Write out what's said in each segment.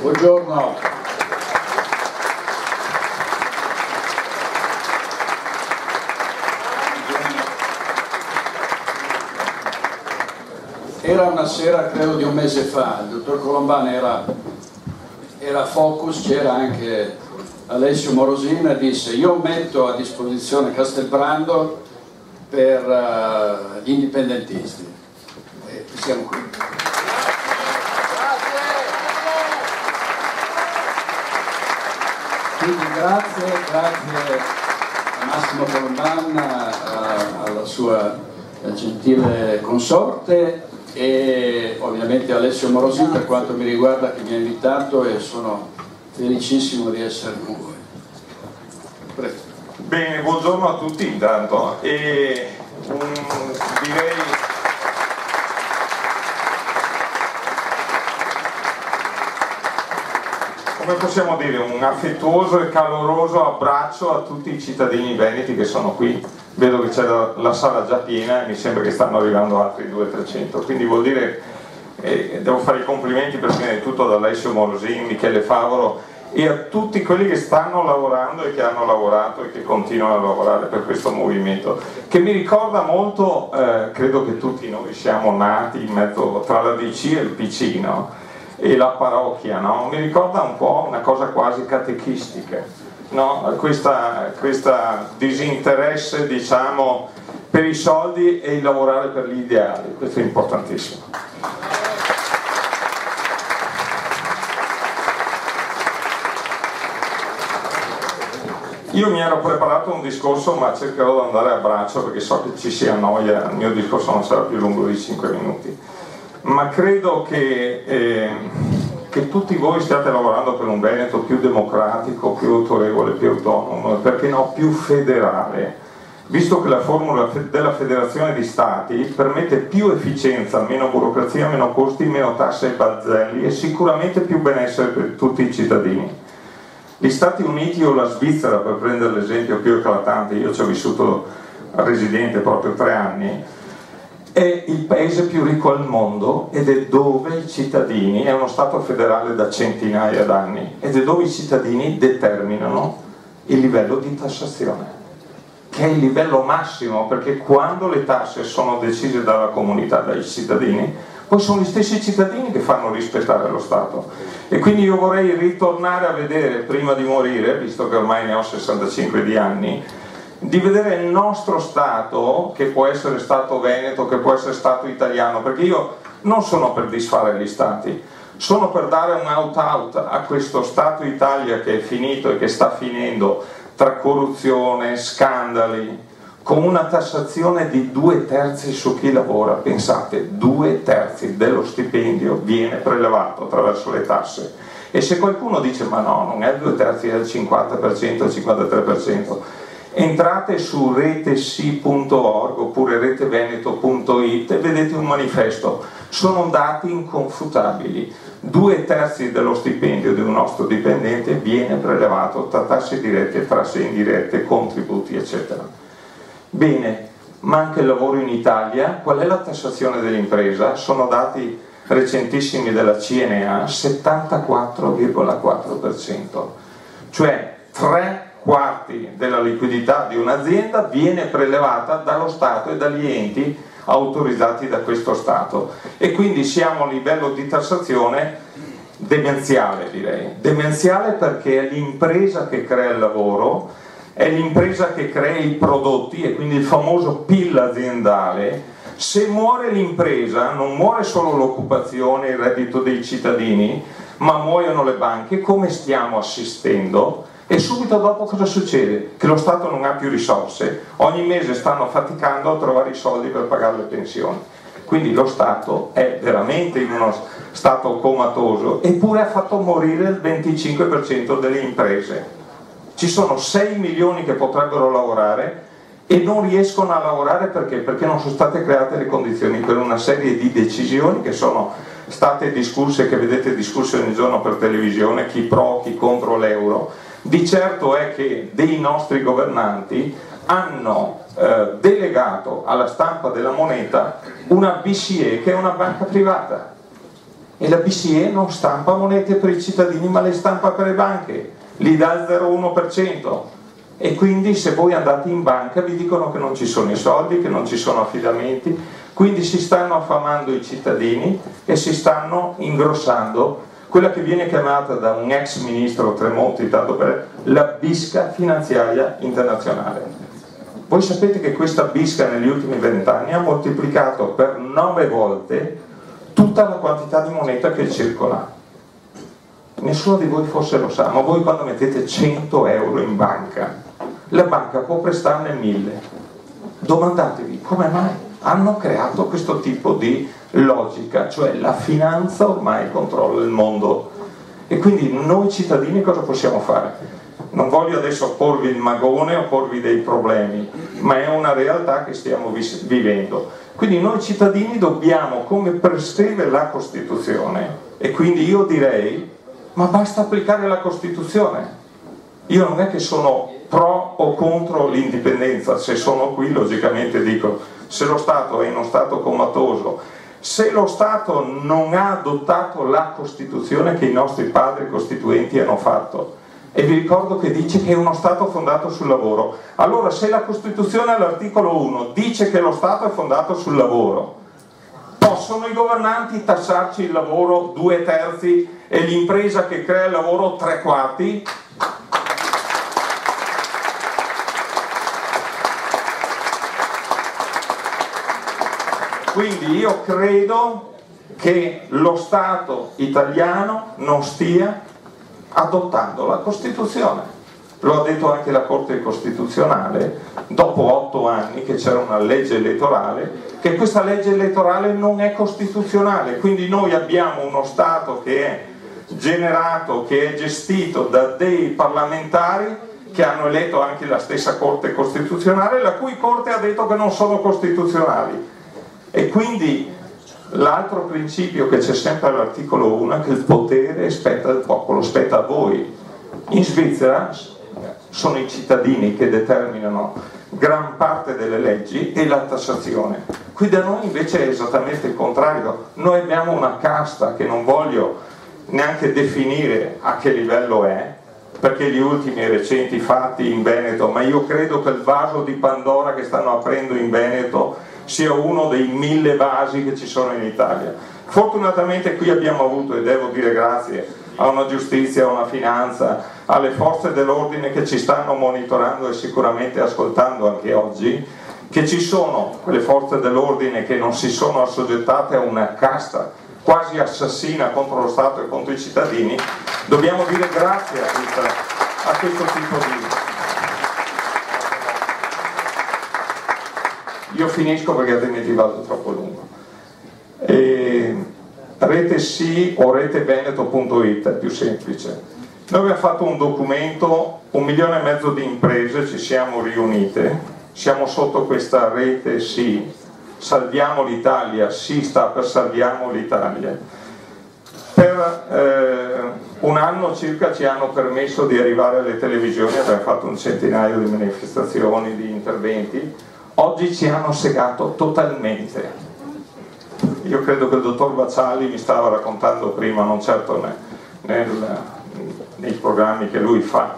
Buongiorno. Era una sera, credo di un mese fa, il dottor Colombani era a Focus, c'era anche Alessio Morosina e disse: io metto a disposizione Castelbrando per gli indipendentisti. E siamo qui. Quindi grazie a Massimo Colombani, alla sua gentile consorte, e ovviamente Alessio Morosini per quanto mi riguarda, che mi ha invitato, e sono felicissimo di essere con voi. Prego. Bene, buongiorno a tutti intanto, e direi come possiamo dire, un affettuoso e caloroso abbraccio a tutti i cittadini veneti che sono qui. Vedo che c'è la sala già piena e mi sembra che stanno arrivando altri 200-300, quindi vuol dire, devo fare i complimenti per prima di tutto ad Alessio Morosini, Michele Favoro e a tutti quelli che stanno lavorando e che hanno lavorato e che continuano a lavorare per questo movimento, che mi ricorda molto, credo che tutti noi siamo nati in mezzo tra la DC e il PC, no? E la parrocchia, no? Mi ricorda un po' una cosa quasi catechistica, no? Questa disinteresse, diciamo, per i soldi e il lavorare per gli ideali. Questo è importantissimo. Io mi ero preparato un discorso, ma cercherò di andare a braccio perché so che ci si annoia, il mio discorso non sarà più lungo di 5 minuti. Ma credo che tutti voi stiate lavorando per un Veneto più democratico, più autorevole, più autonomo, perché no, più federale, visto che la formula della federazione di stati permette più efficienza, meno burocrazia, meno costi, meno tasse e balzelli e sicuramente più benessere per tutti i cittadini. Gli Stati Uniti o la Svizzera, per prendere l'esempio più eclatante, io ci ho vissuto residente proprio 3 anni, è il paese più ricco al mondo ed è dove i cittadini, è uno Stato federale da centinaia d'anni, ed è dove i cittadini determinano il livello di tassazione, che è il livello massimo, perché quando le tasse sono decise dalla comunità, dai cittadini, poi sono gli stessi cittadini che fanno rispettare lo Stato. E quindi io vorrei ritornare a vedere, prima di morire, visto che ormai ne ho 65 di anni, di vedere il nostro Stato, che può essere Stato veneto, che può essere Stato italiano, perché io non sono per disfare gli Stati, sono per dare un out-out a questo Stato Italia che è finito e che sta finendo tra corruzione, scandali, con una tassazione di 2/3 su chi lavora. Pensate, 2/3 dello stipendio viene prelevato attraverso le tasse. E se qualcuno dice ma no, non è il 2/3, è il 50%, il 53%, entrate su retesi.org oppure reteveneto.it e vedete un manifesto, sono dati inconfutabili. 2/3 dello stipendio di un nostro dipendente viene prelevato tra tasse dirette, tasse indirette, contributi, eccetera. Bene, ma anche il lavoro in Italia, qual è la tassazione dell'impresa? Sono dati recentissimi della CNA, 74,4%, cioè 3/4 della liquidità di un'azienda viene prelevata dallo Stato e dagli enti autorizzati da questo Stato, e quindi siamo a livello di tassazione demenziale, direi. Demenziale perché è l'impresa che crea il lavoro, è l'impresa che crea i prodotti e quindi il famoso PIL aziendale. Se muore l'impresa non muore solo l'occupazione, il reddito dei cittadini, ma muoiono le banche, come stiamo assistendo. E subito dopo cosa succede? Che lo Stato non ha più risorse, ogni mese stanno faticando a trovare i soldi per pagare le pensioni. Quindi lo Stato è veramente in uno stato comatoso, eppure ha fatto morire il 25% delle imprese. Ci sono 6 milioni che potrebbero lavorare e non riescono a lavorare perché? Perché non sono state create le condizioni per una serie di decisioni che sono state discusse, che vedete discusse ogni giorno per televisione, chi pro, chi contro l'euro. Di certo è che dei nostri governanti hanno delegato alla stampa della moneta una BCE, che è una banca privata, E la BCE non stampa monete per i cittadini, ma le stampa per le banche, li dà il 0,1%. E quindi se voi andate in banca vi dicono che non ci sono i soldi, che non ci sono affidamenti, quindi si stanno affamando i cittadini e si stanno ingrossando quella che viene chiamata da un ex ministro Tremonti, tanto per la bisca finanziaria internazionale. Voi sapete che questa bisca negli ultimi 20 anni ha moltiplicato per 9 volte tutta la quantità di moneta che circola. Nessuno di voi forse lo sa, ma voi quando mettete 100 euro in banca, la banca può prestarne 1000. Domandatevi come mai hanno creato questo tipo di logica, cioè la finanza ormai controlla il mondo. E quindi noi cittadini cosa possiamo fare? Non voglio adesso porvi il magone o porvi dei problemi, ma è una realtà che stiamo vivendo. Quindi noi cittadini dobbiamo, come prescrive la Costituzione, e quindi io direi, ma basta applicare la Costituzione. Io non è che sono pro o contro l'indipendenza, se sono qui logicamente dico, se lo Stato è in uno stato comatoso, se lo Stato non ha adottato la Costituzione che i nostri padri costituenti hanno fatto, e vi ricordo che dice che è uno Stato fondato sul lavoro, allora se la Costituzione all'articolo 1 dice che lo Stato è fondato sul lavoro, possono i governanti tassarci il lavoro 2/3 e l'impresa che crea il lavoro 3/4? Quindi io credo che lo Stato italiano non stia adottando la Costituzione. Lo ha detto anche la Corte Costituzionale, dopo 8 anni che c'era una legge elettorale, che questa legge elettorale non è costituzionale. Quindi noi abbiamo uno Stato che è generato, che è gestito da dei parlamentari che hanno eletto anche la stessa Corte Costituzionale, la cui Corte ha detto che non sono costituzionali. E quindi l'altro principio che c'è sempre all'articolo 1 è che il potere spetta al popolo, spetta a voi. In Svizzera sono i cittadini che determinano gran parte delle leggi e la tassazione. Qui da noi invece è esattamente il contrario. Noi abbiamo una casta che non voglio neanche definire a che livello è, perché gli ultimi e recenti fatti in Veneto, ma io credo che il vaso di Pandora che stanno aprendo in Veneto sia uno dei 1000 vasi che ci sono in Italia. Fortunatamente qui abbiamo avuto, e devo dire grazie a una giustizia, a una finanza, alle forze dell'ordine che ci stanno monitorando e sicuramente ascoltando anche oggi, che ci sono quelle forze dell'ordine che non si sono assoggettate a una casta quasi assassina contro lo Stato e contro i cittadini. Dobbiamo dire grazie a questo tipo di... Io finisco perché altrimenti vado troppo lungo. Rete sì o reteveneto.it è più semplice. Noi abbiamo fatto un documento, 1,5 milioni di imprese ci siamo riunite, siamo sotto questa rete sì, salviamo l'Italia, sì sta per salviamo l'Italia. Per un anno circa ci hanno permesso di arrivare alle televisioni, abbiamo fatto un centinaio di manifestazioni, di interventi. Oggi ci hanno segato totalmente. Io credo che il dottor Vaciali mi stava raccontando prima, non certo nei programmi che lui fa,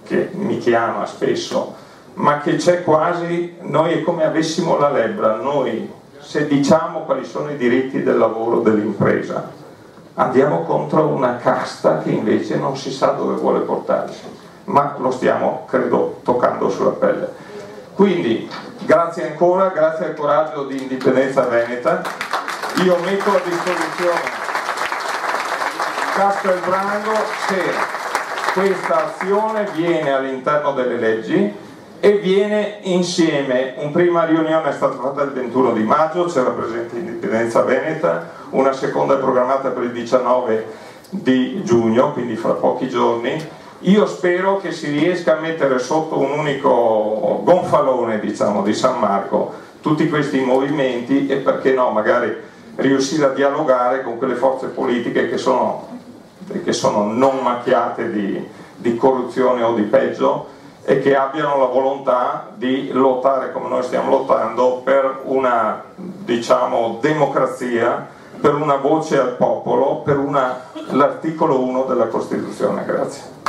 che mi chiama spesso, ma che c'è quasi, noi è come avessimo la lebbra. Noi, se diciamo quali sono i diritti del lavoro dell'impresa, andiamo contro una casta che invece non si sa dove vuole portarsi, ma lo stiamo, credo, toccando sulla pelle. Quindi grazie ancora, grazie al coraggio di Indipendenza Veneta. Io metto a disposizione Castelbranco se questa azione viene all'interno delle leggi e viene insieme. Una prima riunione è stata fatta il 21 di maggio, c'era presente Indipendenza Veneta, una seconda è programmata per il 19 di giugno, quindi fra pochi giorni. Io spero che si riesca a mettere sotto un unico gonfalone, diciamo, di San Marco tutti questi movimenti e, perché no, magari riuscire a dialogare con quelle forze politiche che sono non macchiate di corruzione o di peggio e che abbiano la volontà di lottare come noi stiamo lottando per una, diciamo, democrazia per una voce al popolo, per l'articolo 1 della Costituzione. Grazie.